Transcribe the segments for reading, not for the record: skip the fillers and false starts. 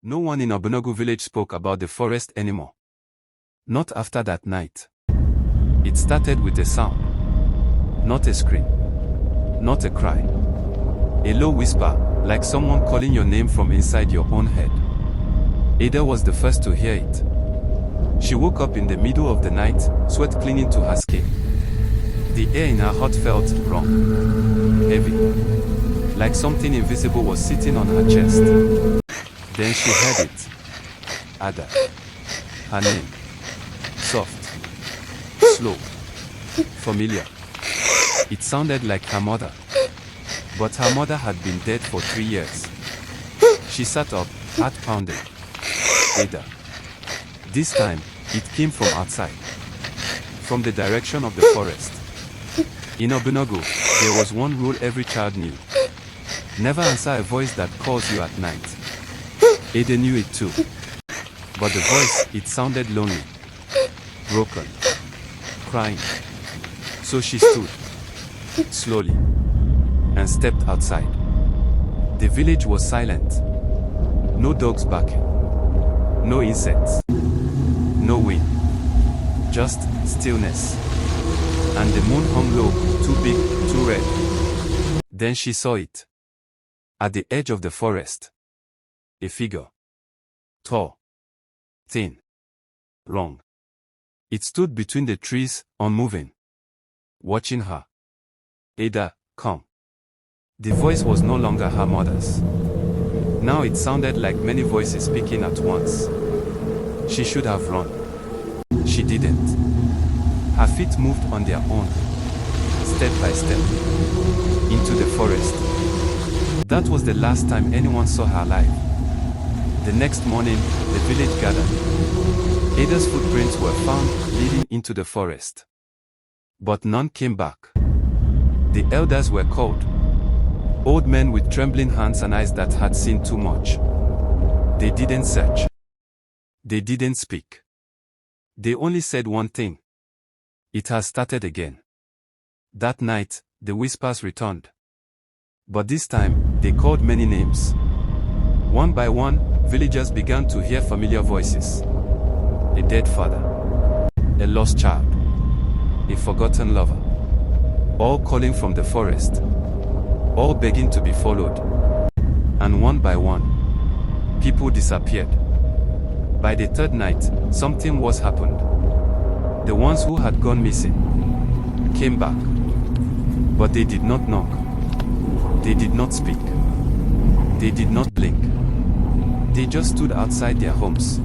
No one in Obunogu village spoke about the forest anymore. Not after that night. It started with a sound. Not a scream. Not a cry. A low whisper, like someone calling your name from inside your own head. Ada was the first to hear it. She woke up in the middle of the night, sweat clinging to her skin. The air in her heart felt wrong, heavy, like something invisible was sitting on her chest. Then she heard it. Ada. Her name. Soft. Slow. Familiar. It sounded like her mother. But her mother had been dead for 3 years. She sat up, heart pounding. Ada. This time, it came from outside. From the direction of the forest. In Obunogu, there was one rule every child knew. Never answer a voice that calls you at night. Ada knew it too. But the voice, it sounded lonely. Broken. Crying. So she stood. Slowly. And stepped outside. The village was silent. No dogs barking. No insects. No wind. Just stillness. And the moon hung low, too big, too red. Then she saw it. At the edge of the forest. A figure. Tall. Thin. Long. It stood between the trees, unmoving. Watching her. Ada, come. The voice was no longer her mother's. Now it sounded like many voices speaking at once. She should have run. She didn't. Her feet moved on their own, step by step, into the forest. That was the last time anyone saw her alive. The next morning, the village gathered. Ada's footprints were found leading into the forest. But none came back. The elders were called. Old men with trembling hands and eyes that had seen too much. They didn't search. They didn't speak. They only said one thing. It has started again. That night, the whispers returned. But this time, they called many names. One by one, villagers began to hear familiar voices. A dead father. A lost child. A forgotten lover. All calling from the forest. All begging to be followed. And one by one, people disappeared. By the third night, something was happened. The ones who had gone missing came back. But they did not knock. They did not speak. They did not blink. They just stood outside their homes.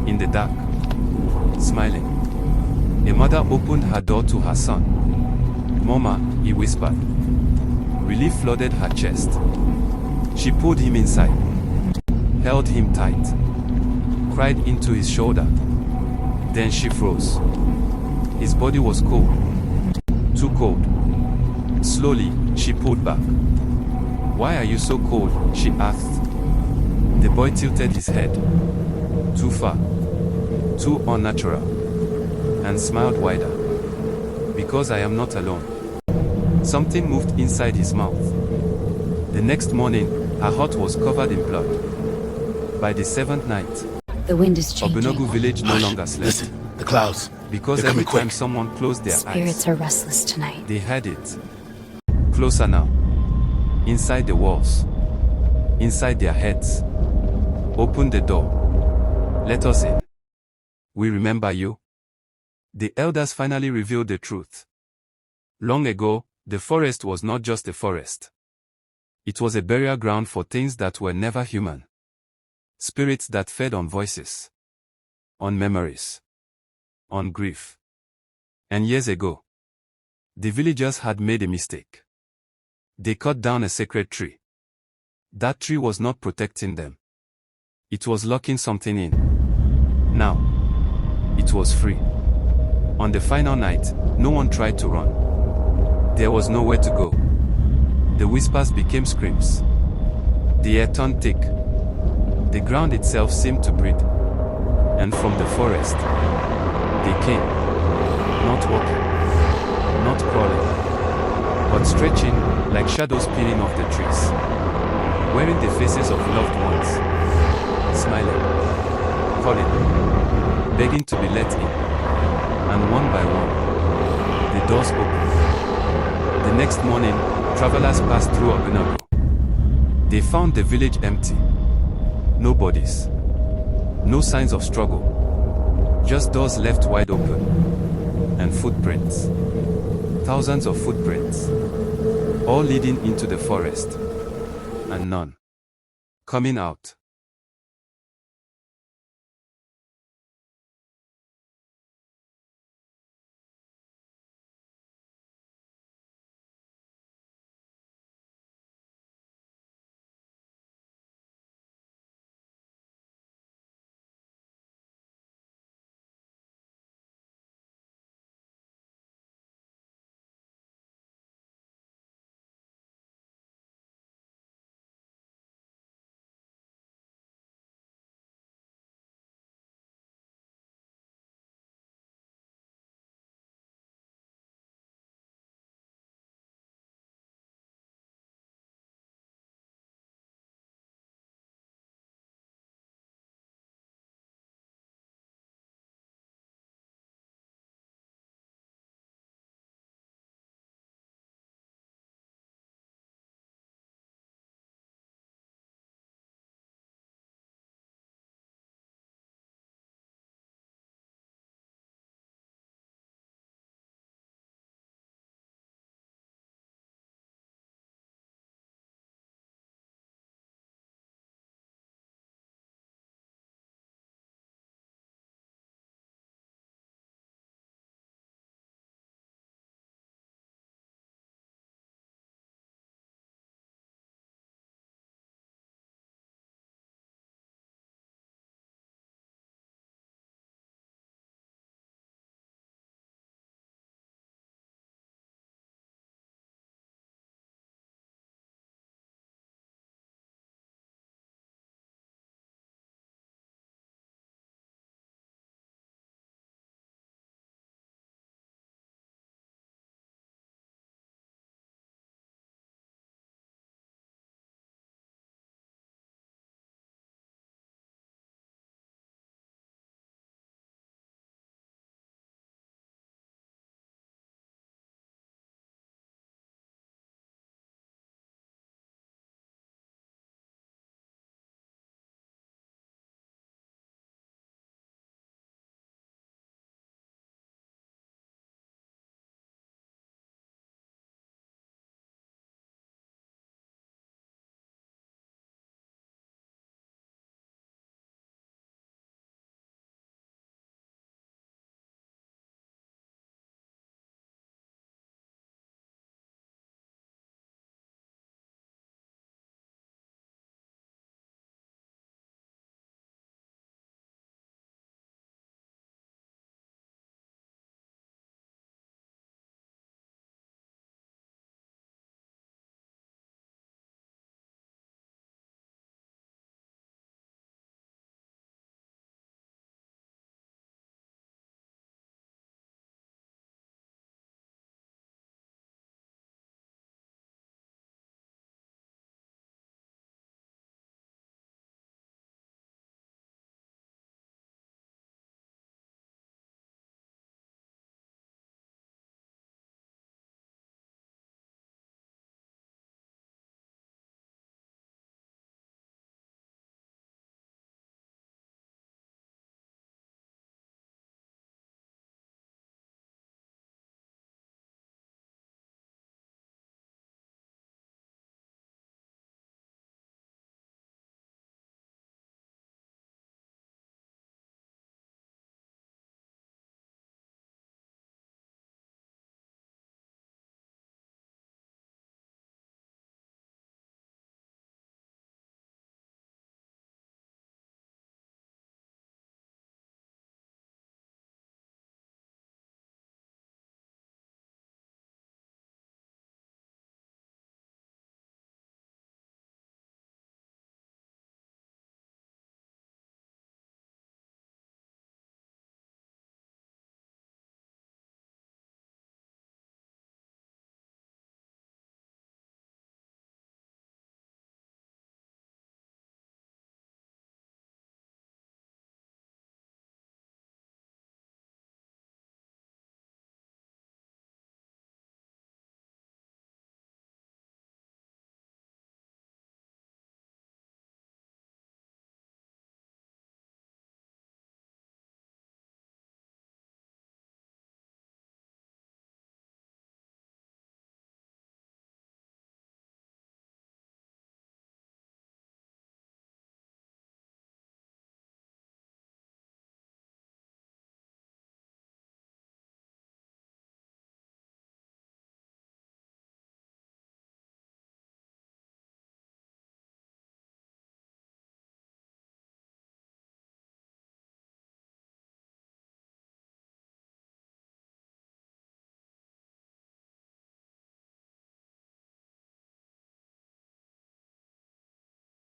In the dark. Smiling. A mother opened her door to her son. "Mama," he whispered. Relief flooded her chest. She pulled him inside. Held him tight. Cried into his shoulder. Then she froze. His body was cold. Too cold. Slowly, she pulled back. "Why are you so cold?" she asked. The boy tilted his head. Too far. Too unnatural. And smiled wider. "Because I am not alone." Something moved inside his mouth. The next morning, her heart was covered in blood. By the seventh night, the wind is changing. Obunogu village no longer slept. Listen, the clouds. Because They're every coming time quick. someone closed their Spirits eyes, are restless tonight. they heard it. Closer now. Inside the walls. Inside their heads. Open the door. Let us in. We remember you. The elders finally revealed the truth. Long ago, the forest was not just a forest. It was a burial ground for things that were never human. Spirits that fed on voices. On memories. On grief. And years ago, the villagers had made a mistake. They cut down a sacred tree. That tree was not protecting them. It was locking something in. Now, it was free. On the final night, no one tried to run. There was nowhere to go. The whispers became screams. The air turned thick. The ground itself seemed to breathe. And from the forest, they came. Not walking, not crawling, but stretching like shadows peeling off the trees. Wearing the faces of loved ones. smiling, calling, begging to be let in. And one by one, the doors opened. The next morning, travelers passed through Obunago. They found the village empty. No bodies. No signs of struggle. Just doors left wide open. And footprints. Thousands of footprints. All leading into the forest. And none coming out.